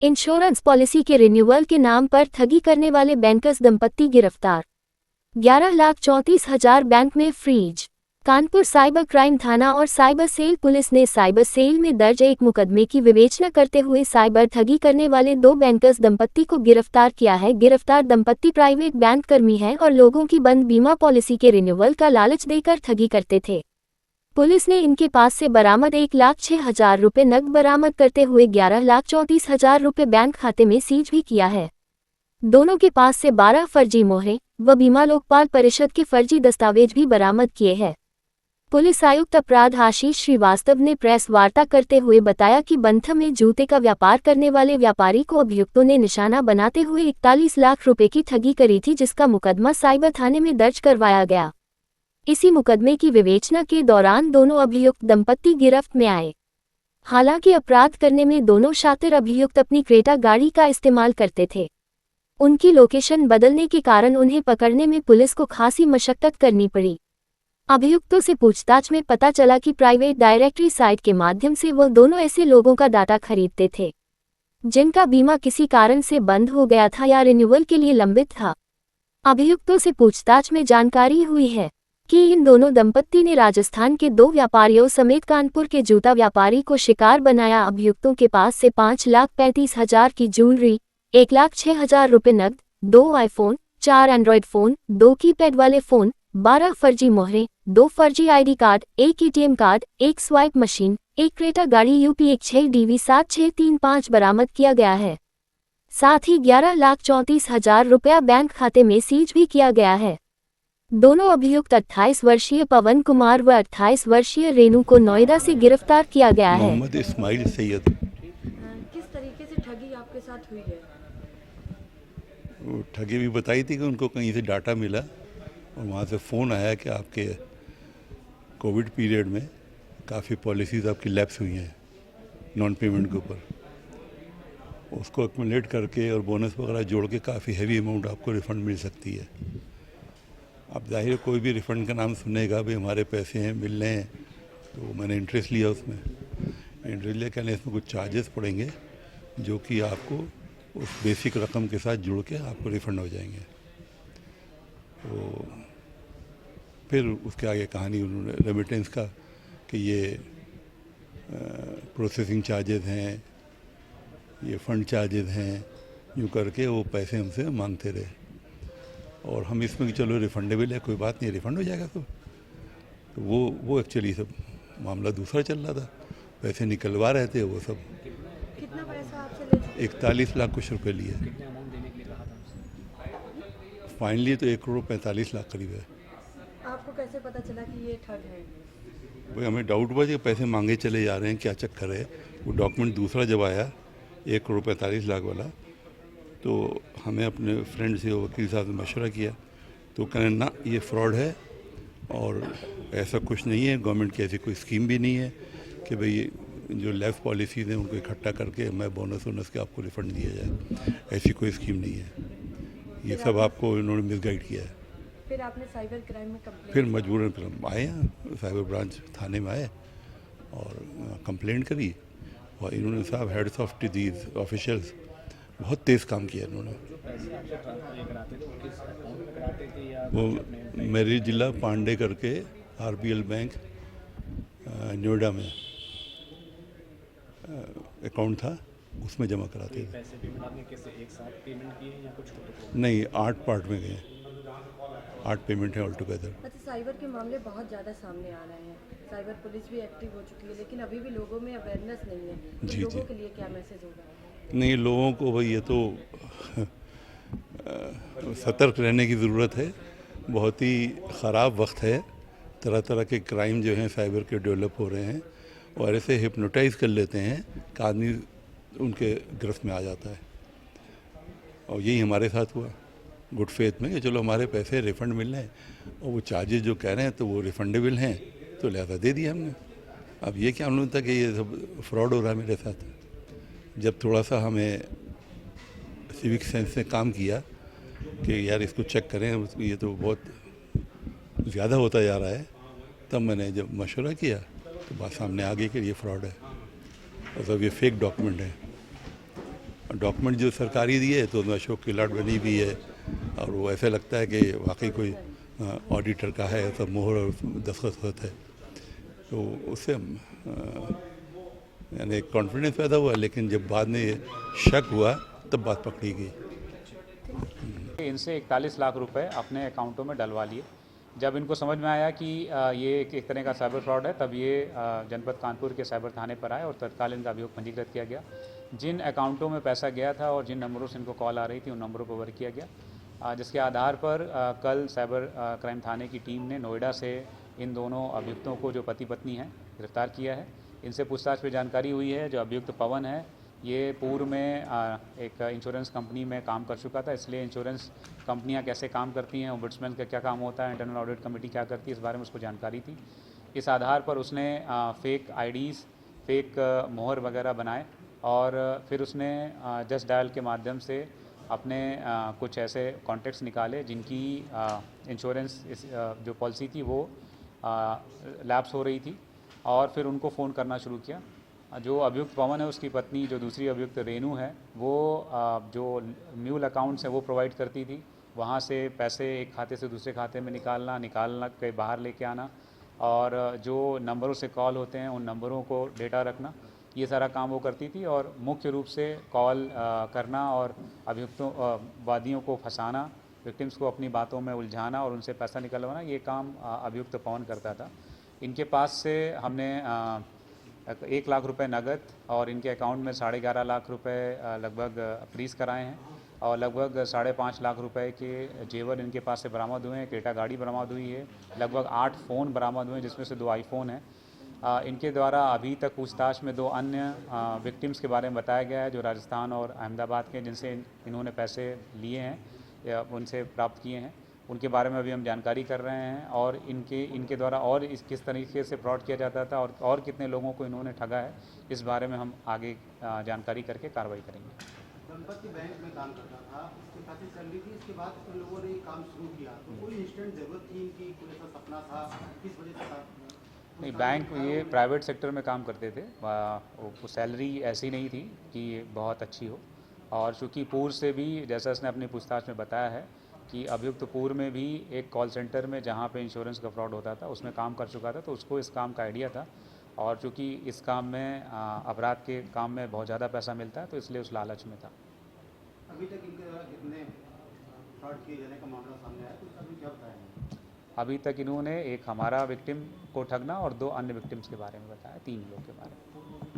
Insurance policy के renewal के नाम पर ठगी करने वाले बैंकर्स दंपत्ति गिरफ्तार। 11,34,000 बैंक में फ्रीज। कानपुर साइबर क्राइम थाना और साइबर सेल पुलिस ने साइबर सेल में दर्ज एक मुकदमे की विवेचना करते हुए साइबर ठगी करने वाले 2 बैंकर्स दंपत्ति को गिरफ्तार किया है। गिरफ्तार दंपत्ति प्राइवेट बैंक कर्मी हैं और लोगों की बंद बीमा पॉलिसी के रिन्यूअल का लालच देकर ठगी करते थे। पुलिस ने इनके पास से बरामद 1,06,000 रुपये नकद बरामद करते हुए 11,34,000 रुपये बैंक खाते में सीज भी किया है। दोनों के पास से 12 फर्जी मोहरें व बीमा लोकपाल परिषद के फर्जी दस्तावेज भी बरामद किए हैं। पुलिस आयुक्त अपराध आशीष श्रीवास्तव ने प्रेस वार्ता करते हुए बताया कि बंथम में जूते का व्यापार करने वाले व्यापारी को अभियुक्तों ने निशाना बनाते हुए 41 लाख रुपए की ठगी करी थी, जिसका मुकदमा साइबर थाने में दर्ज करवाया गया। इसी मुकदमे की विवेचना के दौरान दोनों अभियुक्त दंपत्ति गिरफ्त में आए। हालांकि अपराध करने में दोनों शातिर अभियुक्त अपनी क्रेटा गाड़ी का इस्तेमाल करते थे। उनकी लोकेशन बदलने के कारण उन्हें पकड़ने में पुलिस को खासी मशक्कत करनी पड़ी। अभियुक्तों से पूछताछ में पता चला कि प्राइवेट डायरेक्टरी साइट के माध्यम से वह दोनों ऐसे लोगों का डाटा खरीदते थे जिनका बीमा किसी कारण से बंद हो गया था या रिन्यूअल के लिए लंबित था। अभियुक्तों से पूछताछ में जानकारी हुई है कि इन दोनों दंपत्ति ने राजस्थान के 2 व्यापारियों समेत कानपुर के जूता व्यापारी को शिकार बनाया। अभियुक्तों के पास से 5,35,000 की ज्वेलरी, 1,06,000 रुपये नकद, 2 आईफोन, 4 एंड्रॉयड फ़ोन, 2 कीपैड वाले फ़ोन, 12 फर्जी मोहरें, 2 फर्जी ID card, 1 ATM card, 1 swipe machine, 1 Creta गाड़ी यूपी 16DV7635 बरामद किया गया है। साथ ही 11,34,000 रुपया बैंक खाते में सीज भी किया गया है। दोनों अभियुक्त 28 वर्षीय पवन कुमार व 28 वर्षीय रेनू को नोएडा से गिरफ्तार किया गया है। मोहम्मद इस्माइल सैयद। किस तरीके से ठगी आपके साथ हुई है? वो ठगी भी बताई थी कि उनको कहीं से डाटा मिला और वहाँ से फ़ोन आया कि आपके कोविड पीरियड में काफ़ी पॉलिसीज़ आपकी लैप्स हुई हैं नॉन पेमेंट के ऊपर। उसको एक्युमुलेट करके और बोनस वगैरह जोड़ के काफ़ी हैवी अमाउंट आपको रिफ़ंड मिल सकती है। अब जाहिर कोई भी रिफ़ंड का नाम सुनेगा भाई हमारे पैसे हैं मिल रहे हैं, तो मैंने इंटरेस्ट लिया उसमें। इंटरेस्ट लिया कहने इसमें कुछ चार्जेस पड़ेंगे जो कि आपको उस बेसिक रकम के साथ जुड़ के आपको रिफ़ंड हो जाएंगे। तो फिर उसके आगे कहानी उन्होंने रेमिटेंस का कि ये प्रोसेसिंग चार्जेस हैं, ये फ़ंड चार्जेस हैं, यूँ करके वो पैसे हमसे मांगते रहे और हम इसमें कि चलो रिफंडेबल है, कोई बात नहीं, रिफ़ंड हो जाएगा। तो वो एक्चुअली सब मामला दूसरा चल रहा था, पैसे निकलवा रहे थे वो सब। कितना पैसा आपसे ले चुके? 41 लाख कुछ रुपये लिए। कितने अमाउंट देने के लिए कहा था? फाइनली तो 1,45 लाख करीब है। आपको कैसे पता चला कि ये ठग है? भाई हमें डाउट हुआ कि पैसे मांगे चले जा रहे हैं, क्या चक्कर है। वो डॉक्यूमेंट दूसरा जब आया 1,45 लाख वाला, तो हमें अपने फ्रेंड से वकील साहब ने मशवरा किया, तो कहने ना ये फ्रॉड है और ऐसा कुछ नहीं है, गवर्नमेंट की ऐसी कोई स्कीम भी नहीं है कि भाई जो लेफ्ट पॉलिसीज़ हैं उनको इकट्ठा करके मैं बोनस वोनस के आपको रिफ़ंड दिया जाए, ऐसी कोई स्कीम नहीं है। ये सब आपको इन्होंने मिसगाइड किया है। फिर आपने साइबर क्राइम में कंप्लेंट? फिर मजबूरन फिर हम आए हैं साइबर ब्रांच थाने में आए और कंप्लेंट करी और इन्होंने साहब हेड्स ऑफ दीज ऑफिशियल्स बहुत तेज़ काम किया इन्होंने। वो मेरी जिला पांडे करके RBL बैंक नोएडा में अकाउंट था, उसमें जमा कराते थे। पैसे पेमेंट आपने कैसे एक साथ पेमेंट किए या कुछ? नहीं, 8 पार्ट में गए, 8 पेमेंट है ऑल टुगेदर। अच्छा, साइबर के मामले बहुत ज़्यादा सामने आ रहे हैं, साइबर पुलिस भी एक्टिव हो चुकी है, लेकिन अभी भी लोगों में अवेयरनेस नहीं है। जी, लोगों जी। के लिए क्या मैसेज होगा? नहीं, लोगों को भाई ये तो सतर्क रहने की ज़रूरत है। बहुत ही ख़राब वक्त है, तरह तरह के क्राइम जो हैं साइबर के डेवलप हो रहे हैं और ऐसे हिप्नोटाइज़ कर लेते हैं कि आदमी उनके गिरफ्त में आ जाता है। और यही हमारे साथ हुआ गुड फेथ में कि चलो हमारे पैसे रिफ़ंड मिल रहे हैं और वो चार्जेस जो कह रहे हैं तो वो रिफ़ंडेबल हैं, तो लिहाजा दे दिया हमने। अब ये क्या मालूम था कि ये सब फ्रॉड हो रहा है मेरे साथ। जब थोड़ा सा हमें सिविक सेंस ने काम किया कि यार इसको चेक करें, ये तो बहुत ज़्यादा होता जा रहा है, तब मैंने जब मशवरा किया तो बात सामने आ गई कि ये फ्रॉड है, मतलब ये फेक डॉक्यूमेंट है। डॉक्यूमेंट जो सरकारी दिए तो उसमें अशोक की लाट बनी भी है और वो ऐसे लगता है कि वाकई कोई ऑडिटर का है, सब मोहर और दस्तखत है। तो उससे यानी कॉन्फिडेंस पैदा हुआ, लेकिन जब बाद में ये शक हुआ तब बात पकड़ी गई। इनसे 41 लाख रुपए अपने अकाउंटों में डलवा लिए। जब इनको समझ में आया कि ये एक तरह का साइबर फ्रॉड है, तब ये जनपद कानपुर के साइबर थाने पर आए और तत्काल इनका अभियोग पंजीकृत किया गया। जिन अकाउंटों में पैसा गया था और जिन नंबरों से इनको कॉल आ रही थी उन नंबरों को वर्क किया गया, जिसके आधार पर कल साइबर क्राइम थाने की टीम ने नोएडा से इन दोनों अभियुक्तों को, जो पति पत्नी हैं, गिरफ्तार किया है। इनसे पूछताछ में जानकारी हुई है जो अभियुक्त पवन है, ये पूर्व में एक इंश्योरेंस कंपनी में काम कर चुका था, इसलिए इंश्योरेंस कंपनियां कैसे काम करती हैं, ओम्बुड्समैन का क्या काम होता है, इंटरनल ऑडिट कमेटी क्या करती है, इस बारे में उसको जानकारी थी। इस आधार पर उसने फेक आईडीज़, फेक मोहर वगैरह बनाए और फिर उसने जस्ट डायल के माध्यम से अपने कुछ ऐसे कॉन्टैक्ट्स निकाले जिनकी इंश्योरेंस जो पॉलिसी थी वो लैप्स हो रही थी, और फिर उनको फ़ोन करना शुरू किया। जो अभियुक्त पवन है उसकी पत्नी, जो दूसरी अभियुक्त रेनू है, वो जो म्यूल अकाउंट्स हैं वो प्रोवाइड करती थी। वहाँ से पैसे एक खाते से दूसरे खाते में निकालना कहीं बाहर लेके आना, और जो नंबरों से कॉल होते हैं उन नंबरों को डेटा रखना, ये सारा काम वो करती थी। और मुख्य रूप से कॉल करना और अभियुक्तों वादियों को फंसाना, विक्टिम्स को अपनी बातों में उलझाना और उनसे पैसा निकलवाना, ये काम अभियुक्त पवन करता था। इनके पास से हमने 1 लाख रुपए नगद और इनके अकाउंट में 11.5 लाख रुपए लगभग फ्रीज़ कराए हैं, और लगभग 5.5 लाख रुपए के जेवर इनके पास से बरामद हुए हैं। क्रेटा गाड़ी बरामद हुई है, लगभग 8 फ़ोन बरामद हुए हैं जिसमें से 2 आईफोन हैं। इनके द्वारा अभी तक पूछताछ में 2 अन्य विक्टिम्स के बारे में बताया गया है जो राजस्थान और अहमदाबाद के, जिनसे इन्होंने पैसे लिए हैं या उनसे प्राप्त किए हैं, उनके बारे में अभी हम जानकारी कर रहे हैं। और इनके द्वारा और किस तरीके से फ्रॉड किया जाता था और कितने लोगों को इन्होंने ठगा है, इस बारे में हम आगे जानकारी करके कार्रवाई करेंगे। दंपत्ति बैंक में काम करता था, उसके खातिर सैलरी थी, इसके बाद उन लोगों ने काम शुरू किया, तो कोई इंस्टेंट ज़रूरत थी इनकी, कोई ऐसा सपना था, किस वजह से था? नहीं, बैंक ये प्राइवेट सेक्टर में काम करते थे, सैलरी ऐसी नहीं थी कि बहुत अच्छी हो। और चूँकि पूर्व से भी, जैसा इसने अपनी पूछताछ में बताया है कि अभियुक्त पूर्व में भी एक कॉल सेंटर में जहाँ पे इंश्योरेंस का फ्रॉड होता था उसमें काम कर चुका था, तो उसको इस काम का आइडिया था। और चूँकि इस काम में अपराध के काम में बहुत ज़्यादा पैसा मिलता है, तो इसलिए उस लालच में था। अभी तक इतने फ्रॉड किए जाने का मामला सामने आया, तो अभी क्या बताया? अभी तक इन्होंने एक हमारा विक्टिम को ठगना और 2 अन्य विक्टिम्स के बारे में बताया, 3 लोग के बारे में।